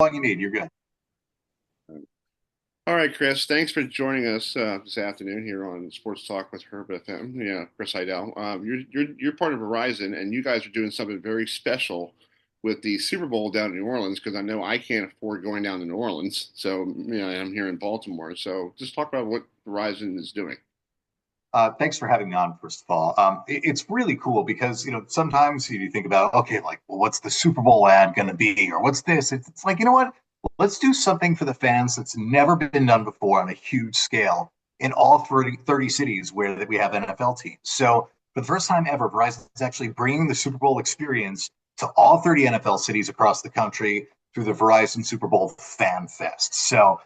all you need. You're good. All right, Chris. Thanks for joining us this afternoon here on Sports Talk with Herb FM. Yeah, Chris Heidel. You're part of Verizon, and you guys are doing something very special with the Super Bowl down in New Orleans because I know I can't afford going down to New Orleans. So I'm here in Baltimore. So just talk about what Verizon is doing. Thanks for having me on, first of all. It's really cool because, sometimes you think about, okay, like, well, what's the Super Bowl ad going to be? Or what's this? It's like, you know what? Let's do something for the fans that's never been done before on a huge scale in all 30 cities where we have NFL teams. So for the first time ever, Verizon is actually bringing the Super Bowl experience to all 30 NFL cities across the country through the Verizon Super Bowl FanFest. So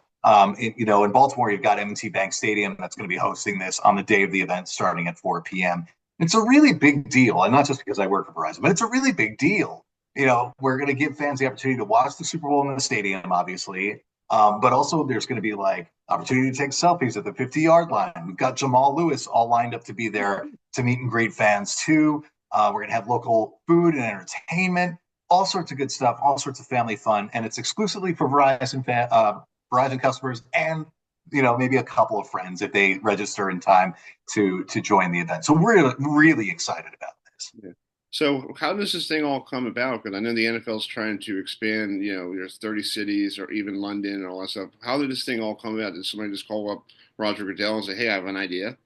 in Baltimore, you've got M&T Bank Stadium that's going to be hosting this on the day of the event starting at 4 p.m. It's a really big deal, and not just because I work for Verizon, but it's a really big deal. We're going to give fans the opportunity to watch the Super Bowl in the stadium, obviously, but also there's going to be like opportunity to take selfies at the 50-yard line. We've got Jamal Lewis all lined up to be there to meet and greet fans too. We're going to have local food and entertainment, all sorts of good stuff, all sorts of family fun, and it's exclusively for Verizon customers and maybe a couple of friends if they register in time to join the event. So we're really, really excited about this. Yeah. So how does this thing all come about? Because I know the NFL is trying to expand. There's 30 cities or even London and all that stuff. How did this thing all come about? Did somebody just call up Roger Goodell and say, "Hey, I have an idea"?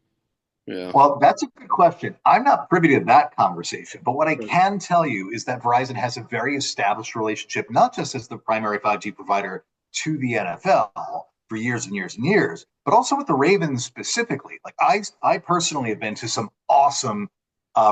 Yeah. Well, that's a good question. I'm not privy to that conversation, but what I Right. can tell you is that Verizon has a very established relationship, not just as the primary 5G provider to the NFL for years and years and years, but also with the Ravens specifically. Like I personally have been to some awesome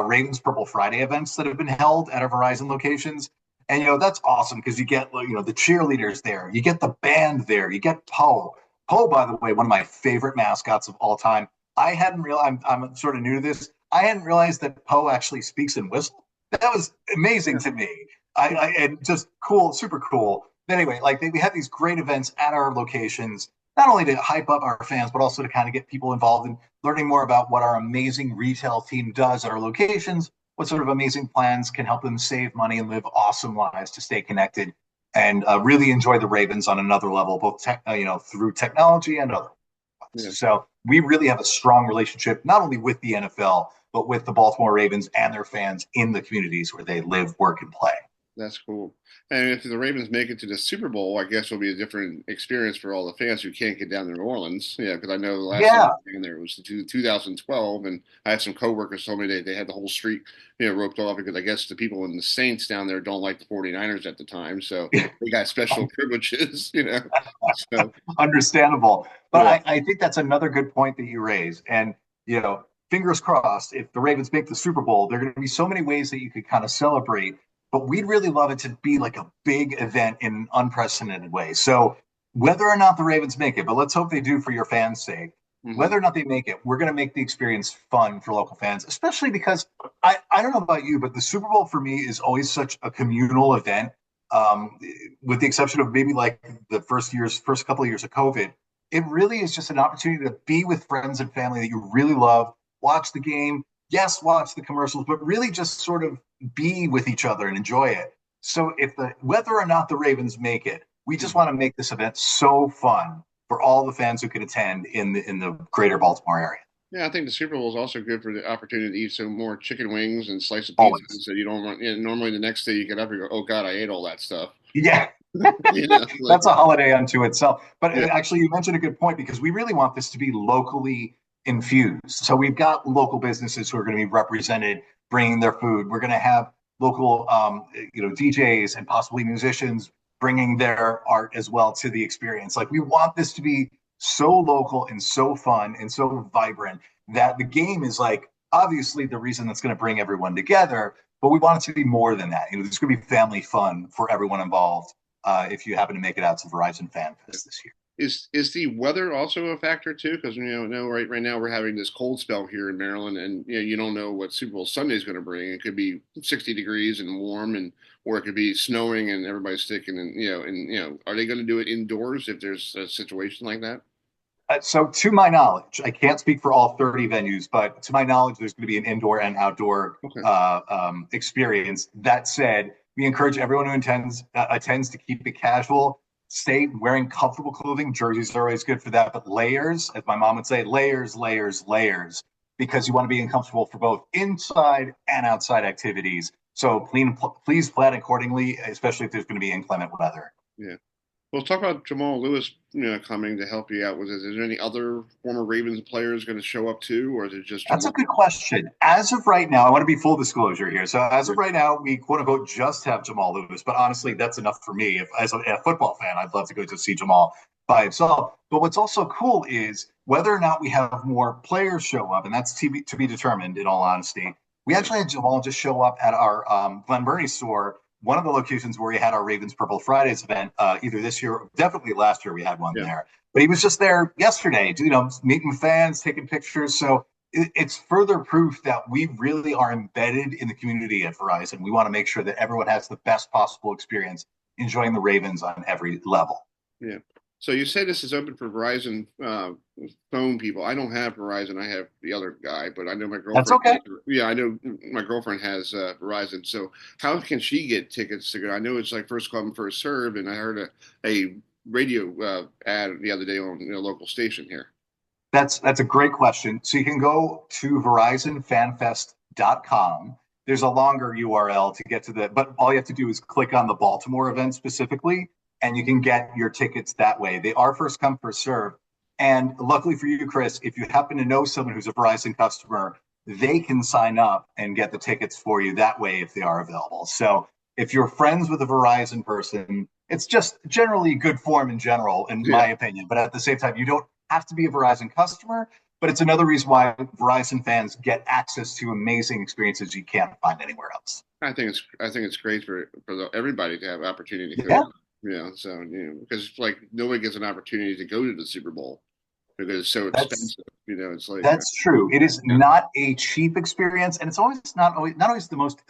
Ravens Purple Friday events that have been held at our Verizon locations. And that's awesome because you get the cheerleaders there, you get the band there, you get Poe. Poe, by the way, one of my favorite mascots of all time. I hadn't realized I'm sort of new to this. I hadn't realized that Poe actually speaks and whistles. That was amazing Yeah. to me. And just cool, super cool. But anyway, like we have these great events at our locations, not only to hype up our fans, but also to kind of get people involved in learning more about what our amazing retail team does at our locations, what sort of amazing plans can help them save money and live awesome lives to stay connected and really enjoy the Ravens on another level, both through technology and other. Yeah. So we really have a strong relationship, not only with the NFL, but with the Baltimore Ravens and their fans in the communities where they live, work, and play. That's cool. And if the Ravens make it to the Super Bowl, I guess it'll be a different experience for all the fans who can't get down to New Orleans. Yeah, because I know the last time I Yeah, was down there was 2012, and I had some coworkers told me they had the whole street, roped off because I guess the people in the Saints down there don't like the 49ers at the time, so they got special privileges. So understandable. But yeah, I think that's another good point that you raise. And, fingers crossed, if the Ravens make the Super Bowl, there are going to be so many ways that you could kind of celebrate. But we'd really love it to be like a big event in an unprecedented way. So whether or not the Ravens make it, but let's hope they do for your fans' sake, hmm whether or not they make it, we're going to make the experience fun for local fans, especially because I don't know about you, but the Super Bowl for me is always such a communal event. Um, with the exception of maybe like the first couple of years of COVID, it really is just an opportunity to be with friends and family that you really love, watch the game, yes, watch the commercials, but really just sort of be with each other and enjoy it. So whether or not the Ravens make it, we just want to make this event so fun for all the fans who can attend in the greater Baltimore area. yeah, I think the Super Bowl is also good for the opportunity to eat some more chicken wings and slice of pizza, Always. so you don't want. Normally, the next day you get up and go, "Oh God, I ate all that stuff." Yeah. Like That's a holiday unto itself. But yeah, actually, you mentioned a good point because we really want this to be locally infused. So we've got local businesses who are going to be represented, bringing their food. We're going to have local, DJs and possibly musicians bringing their art as well to the experience. Like we want this to be so local and so fun and so vibrant that the game is like obviously the reason that's going to bring everyone together. But we want it to be more than that. There's going to be family fun for everyone involved if you happen to make it out to Verizon Fan yeah. Fest this year. Is the weather also a factor too? Because no, right now we're having this cold spell here in Maryland, and you don't know what Super Bowl Sunday is going to bring. It could be 60 degrees and warm, and or it could be snowing and everybody's sticking. And are they going to do it indoors if there's a situation like that? So, to my knowledge, I can't speak for all 30 venues, but to my knowledge, there's going to be an indoor and outdoor Okay. experience. That said, we encourage everyone who attends to keep it casual. stay wearing comfortable clothing. Jerseys are always good for that, but layers, as my mom would say, layers, layers, layers, because you want to be comfortable for both inside and outside activities. So please plan accordingly, especially if there's going to be inclement weather. Yeah. Well, talk about Jamal Lewis, coming to help you out with this. Is there any other former Ravens players going to show up too, or is it just That's a Jamal? good question. As of right now, I want to be full disclosure here. So as Yeah. of right now, we quote unquote just have Jamal Lewis, but honestly, that's enough for me. If as a football fan, I'd love to go to see Jamal by himself. But what's also cool is whether or not we have more players show up, and that's to be determined. In all honesty, we Yeah. actually had Jamal just show up at our Glen Burnie store, one of the locations where we had our Ravens Purple Fridays event. Either this year, definitely last year, we had one Yeah. there. But he was just there yesterday, meeting fans, taking pictures. So it's further proof that we really are embedded in the community at Verizon. We want to make sure that everyone has the best possible experience enjoying the Ravens on every level. Yeah. So you say this is open for Verizon phone people. I don't have Verizon. I have the other guy, but I know my That's girlfriend. okay. Yeah, I know my girlfriend has Verizon. So how can she get tickets to go? I know it's like first come first served, and I heard a radio ad the other day on local station here. That's a great question. So you can go to VerizonFanFest.com. There's a longer URL to get to but all you have to do is click on the Baltimore event specifically, and you can get your tickets that way. They are first come, first serve. And luckily for you, Chris, if you happen to know someone who's a Verizon customer, they can sign up and get the tickets for you that way if they are available. So if you're friends with a Verizon person, it's just generally good form in general, in Yeah. my opinion. But at the same time, you don't have to be a Verizon customer, but it's another reason why Verizon fans get access to amazing experiences you can't find anywhere else. I think it's great for everybody to have opportunity to go Yeah, down. So because like nobody gets an opportunity to go to the Super Bowl because it's so that's expensive. It's like that's true. It is yeah, not a cheap experience, and it's always not always the most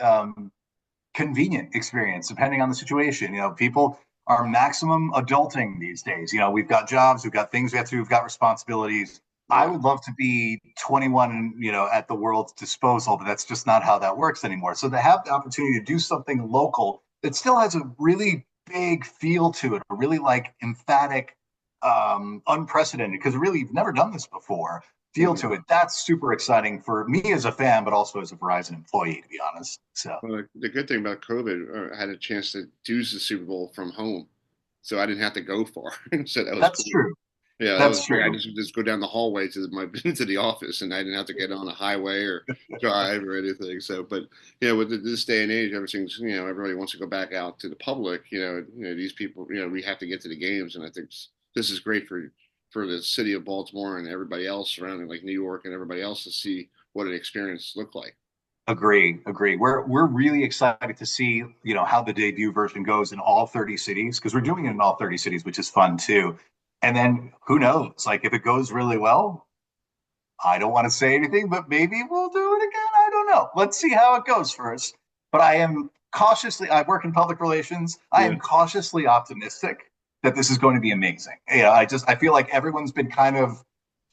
convenient experience, depending on the situation. People are maximum adulting these days. We've got jobs, we've got things we have to do, we've got responsibilities. I yeah, would love to be 21 and, at the world's disposal, but that's just not how that works anymore. So to have the opportunity to do something local that still has a really big feel to it, a really like emphatic, unprecedented, because really you've never done this before, feel mhm. to it. That's super exciting for me as a fan, but also as a Verizon employee, to be honest. So Well, the good thing about COVID, I had a chance to do the Super Bowl from home, so I didn't have to go far. So that was that's cool. true. Yeah, that was That's great. I true. just go down the hallway to my to the office, and I didn't have to get on a highway or drive or anything. So, but with this day and age, everything's everybody wants to go back out to the public. These people, we have to get to the games, and I think this is great for the city of Baltimore and everybody else surrounding, like New York and everybody else, to see what an experience looked like. Agree, agree. We're really excited to see, how the debut version goes in all 30 cities, because we're doing it in all 30 cities, which is fun too. And then who knows? Like if it goes really well, I don't want to say anything, but maybe we'll do it again. I don't know. Let's see how it goes first. But I work in public relations. I Yeah, am cautiously optimistic that this is going to be amazing. I feel like everyone's been kind of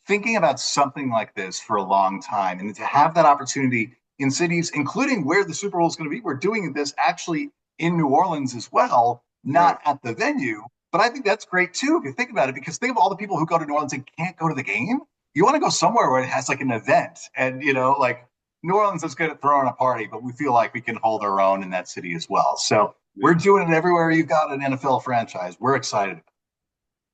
thinking about something like this for a long time. And to have that opportunity in cities, including where the Super Bowl is going to be, we're doing this actually in New Orleans as well, right. not at the venue. But I think that's great too, if you think about it, because think of all the people who go to New Orleans and can't go to the game. You want to go somewhere where it has like an event. And, like New Orleans is good at throwing a party, but we feel like we can hold our own in that city as well. So we're Yeah, doing it everywhere you've got an NFL franchise. We're excited.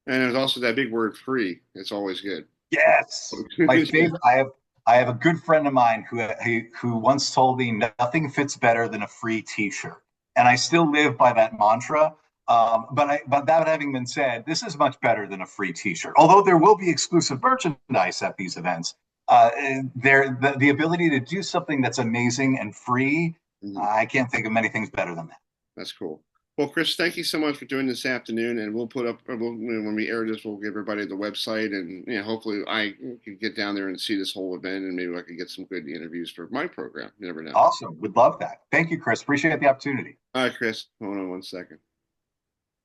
and there's also that big word "free." It's always good. Yes, my favorite. I have a good friend of mine who once told me nothing fits better than a free T-shirt, and I still live by that mantra. But that having been said, this is much better than a free T-shirt. Although there will be exclusive merchandise at these events, the ability to do something that's amazing and free, Mhm. I can't think of many things better than that. That's cool. Well, Chris, thank you so much for doing this afternoon, and we'll put up when we air this, we'll give everybody the website, and hopefully I can get down there and see this whole event, and maybe I could get some good interviews for my program. You never know. Awesome, would love that. Thank you, Chris. Appreciate the opportunity. All right, Chris, hold on one second.